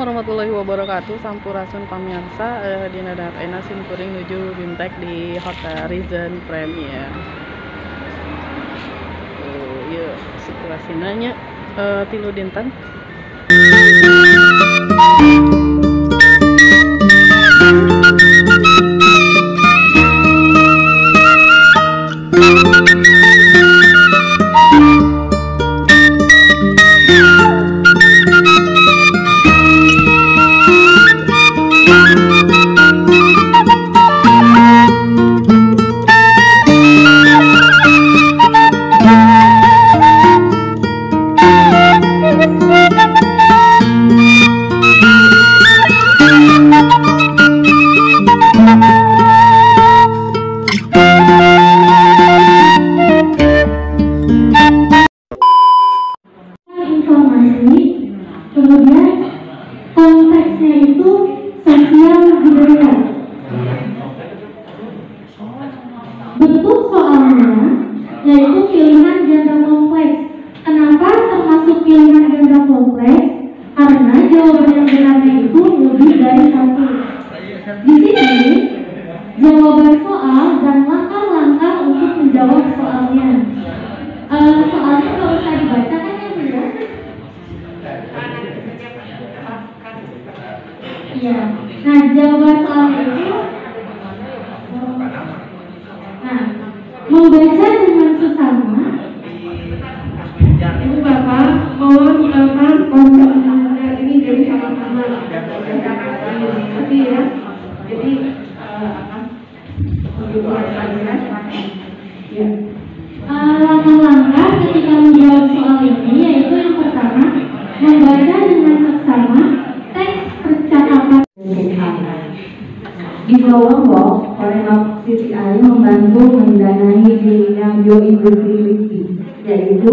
Warahmatullahi wabarakatuh. Sampurasun pamirsa, dina dahareuna simkuring nuju bimtek di Hotel Reason Premier. Ieu situasina nya tilu dinten. Kemudian konteksnya itu sosial budaya. Bentuk soalnya yaitu pilihan ganda kompleks. Kenapa termasuk pilihan ganda kompleks? Karena jawaban yang benarnya itu lebih dari satu. Di sini jawaban soal dan langkah-langkah untuk menjawab soalnya. Soalnya nggak usah dibaca kan ya Bu ya? Iya. Nah, jawaban soal itu, membaca dengan sesama. Ibu Bapak, mohon konsep ini jadi sama-sama. Kasih ya. Jadi langkah-langkah ketika menjawab soal ini yaitu yang pertama, membaca dengan seksama teks percakapan. Di Kelompok, Korenok CCI membantu mendanai dirinya bioindustri, yaitu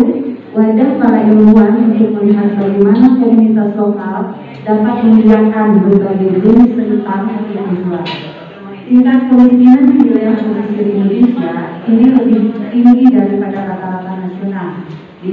wadah para ilmuwan untuk melihat bagaimana komunitas lokal dapat membiarkan berbagai jenis seni tari yang dijual. Tingkat kemiskinan di wilayah pesisir Indonesia ini lebih tinggi daripada rata-rata nasional. Di